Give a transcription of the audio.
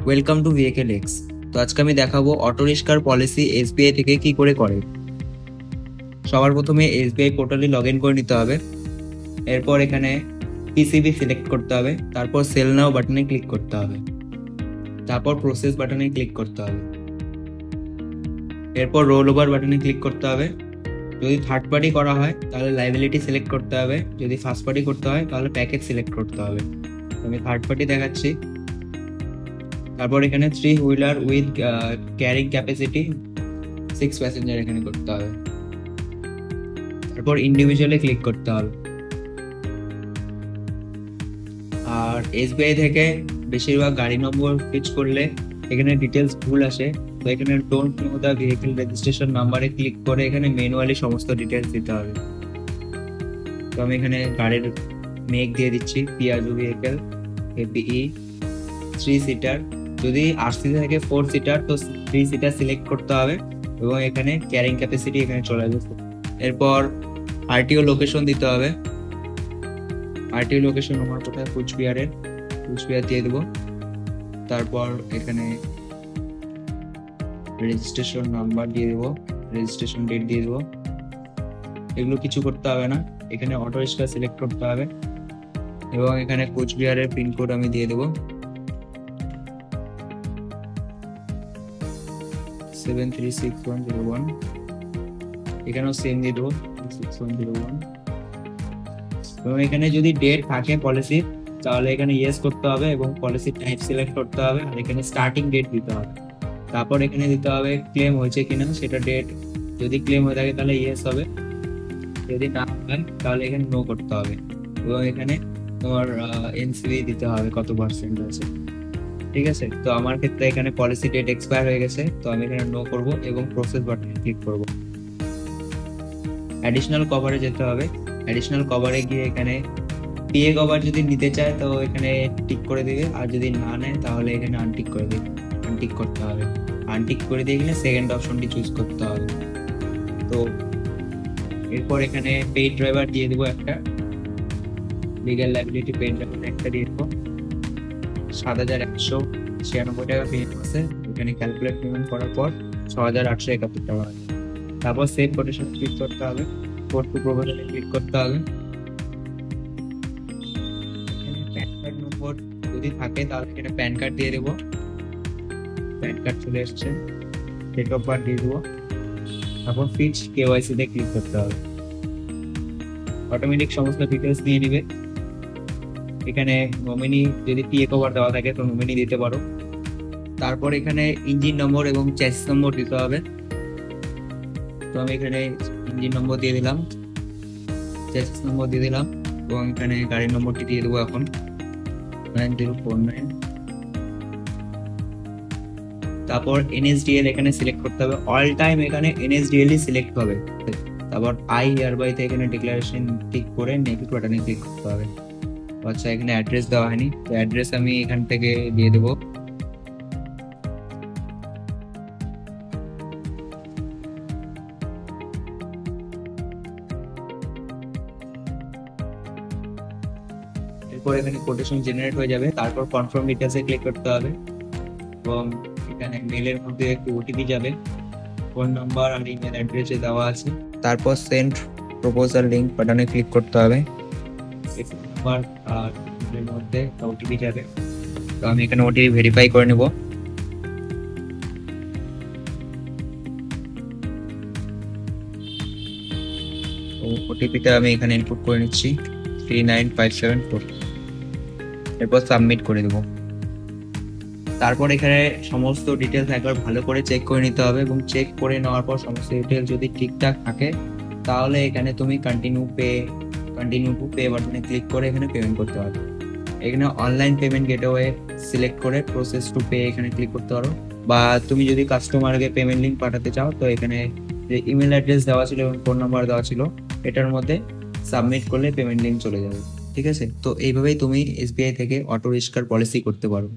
Welcome to ভিএকেল x. তো আজকে আমি দেখাবো অটো রিস্কার পলিসি এসবিআই থেকে কি করে করে। সবার প্রথমে এসবিআই পোর্টালে লগ ইন করে নিতে হবে। এরপর এখানে পিসিবি সিলেক্ট করতে হবে, তারপর সেল নাও বাটনে ক্লিক করতে হবে, তারপর প্রসেস বাটনে ক্লিক করতে হবে, এরপর রোল ওভার বাটনে ক্লিক করতে হবে। যদি থার্ড পার্টি করা হয় তাহলে লাইবিলিটি সিলেক্ট করতে হবে, যদি ফার্স্ট পার্টি করতে হয় তাহলে প্যাকেজ সিলেক্ট করতে হবে। আমি থার্ড পার্টি দেখাচ্ছি। তারপর এখানে 3 wheeler with carrying capacity 6 passenger এখানে করতে হবে। তারপর ইন্ডিভিজুয়ালি ক্লিক করতে হবে। আর এসবিআই থেকে বেশিরভাগ গাড়ি নম্বর ফিচ করলে এখানে ডিটেলস ভুল আসে, তো এখানে don't know the vehicle registration নাম্বারে ক্লিক করে এখানে ম্যানুয়ালি সমস্ত ডিটেলস দিতে হবে। তো আমি এখানে গাড়ির মেক দিয়ে দিচ্ছি, পিয়াজো ভেহিকল এপিই 3 সিটার। যদি আরসি থেকে 4 সিটার তো 3 সিটার সিলেক্ট করতে হবে এবং এখানে ক্যারিং ক্যাপাসিটি এখানে চলে আসবে। এরপর আরটিও লোকেশন দিতে হবে। আরটিও লোকেশন আমার কোথায়, কুচবিহার দিয়ে দেবো। তারপর এখানে রেজিস্ট্রেশন নাম্বার দিয়ে দেবো, রেজিস্ট্রেশন ডেট দিয়ে দেবো। এগুলো কিছু করতে হবে না, এখানে অটো রিক্সা সিলেক্ট করতে হবে এবং এখানে কুচবিহারের পিনকোড আমি দিয়ে দেবো 736101। এখানেও সেম দিয়ে দেবো 6101। এবং এখানে যদি ডেট থাকে পলিসি তাহলে এখানে ইয়েস করতে হবে এবং পলিসি টাইপ সিলেক্ট করতে হবে, আর এখানে স্টার্টিং ডেট দিতে হবে। তারপর এখানে দিতে হবে ক্লেম হয়েছে কিনা সেটা ডেট, যদি ক্লেম হয়ে থাকে তাহলে ইয়েস হবে, যদি না হয় তাহলে এখানে নো করতে হবে। এবং এখানে তোমার এনসিবি দিতে হবে কত পার্সেন্ট আছে। ঠিক আছে, তো আমার ক্ষেত্রে এখানে পলিসি ডেট এক্সপায়ার হয়ে গেছে, তো আমি এখানে নো করব এবং প্রসেস বাটনে ক্লিক করব। অ্যাডিশনাল কভারে যেতে হবে। অ্যাডিশনাল কভারে গিয়ে এখানে পিএ কভার যদি নিতে চায় তো এখানে টিক করে দিবে, আর যদি না নেয় তাহলে এখানে আনটিক করে দিবে, আনটিক করতে হবে। আনটিক করে দিয়ে গেলে সেকেন্ড অপশনটি চুজ করতে হবে। তো এরপর এখানে পেইড ড্রাইভার দিয়ে দেবো একটা, লিগ্যাল লাইবিলিটি পেইড ড্রাইভার একটা দিয়ে দেবো 7196 টাকা পেমেন্ট আছে। এখানে ক্যালকুলেট পেমেন্ট করার পর 6871 টাকা। তারপর সেভ কোটেশন ক্লিক করতে হবে, কোড টু প্রপোজালে ক্লিক করতে হবে। প্যান কার্ড নম্বর যদি থাকে তাহলে এখানে প্যান কার্ড দিয়ে দেবো, প্যান কার্ড চলে এসছে। ডেট অফ বার্থ দিয়ে দেবো, তারপর ফিচ কেওয়াইসি তে ক্লিক করতে হবে। অটোমেটিক সমস্ত ডিটেলস নিয়ে নিবে। এখানে নমিনি যদি পিএ কভার দেওয়া থাকে তো নমিনি দিতে পারো। তারপর এখানে ইঞ্জিন নম্বর এবং চ্যাসিস নম্বর দিতে হবে। তো আমি এখানে ইঞ্জিন নম্বর দিয়ে দিলাম, চ্যাসিস নম্বর দিয়ে দিলাম এবং এখানে গাড়ির নম্বরটি দিয়ে দেবো এখন 9049। তারপর এনএসডিএল এখানে সিলেক্ট করতে হবে, অল টাইম এখানে এনএসডিএল ই সিলেক্ট হবে। তারপর আই হিয়ারবাই তে এখানে ডিক্লারেশন টিক করে নেক্সট বাটনে ক্লিক করতে হবে। আচ্ছা, এখানে অ্যাড্রেস দেওয়া হয়নি, তো অ্যাড্রেস আমি এখান থেকে দিয়ে দেবো। এরপর এখানে কোটেশন জেনারেট হয়ে যাবে। তারপর কনফার্ম ডিটেলসে ক্লিক করতে হবে এবং এখানে মেলের মধ্যে একটু ওটিপি যাবে, ফোন নাম্বার আর ইমেল অ্যাড্রেসে দেওয়া আছে। তারপর সেন্ড প্রপোজাল লিংক বাটনে ক্লিক করতে হবে। ফোন নাম্বার আর ইমেলের মধ্যে ওটিপি যাবে, তো আমি এখানে ওটিপি ভেরিফাই করে নেব। ওটিপিটা আমি এখানে ইনপুট করে নিচ্ছি 39574। এরপর সাবমিট করে দেবো। তারপর এখানে সমস্ত ডিটেলস একবার ভালো করে চেক করে নিতে হবে এবং চেক করে নেওয়ার পর সমস্ত ডিটেলস যদি ঠিকঠাক থাকে তাহলে এখানে তুমি কন্টিনিউ টু পে বাটনে ক্লিক করে এখানে পেমেন্ট করতে পারবে। এখানে অনলাইন পেমেন্ট গেটওয়ে সিলেক্ট করে প্রসেস টু পে এখানে ক্লিক করতে পারো, বা তুমি যদি কাস্টমারকে পেমেন্ট লিঙ্ক পাঠাতে চাও তো এখানে যে ইমেল অ্যাড্রেস দেওয়া ছিল এবং ফোন নাম্বার দেওয়া ছিল এটার মধ্যে সাবমিট করলে পেমেন্ট লিঙ্ক চলে যাবে। ঠিক আছে, তো এইভাবেই তুমি এসবিআই থেকে অটো রিস্কার পলিসি করতে পারো।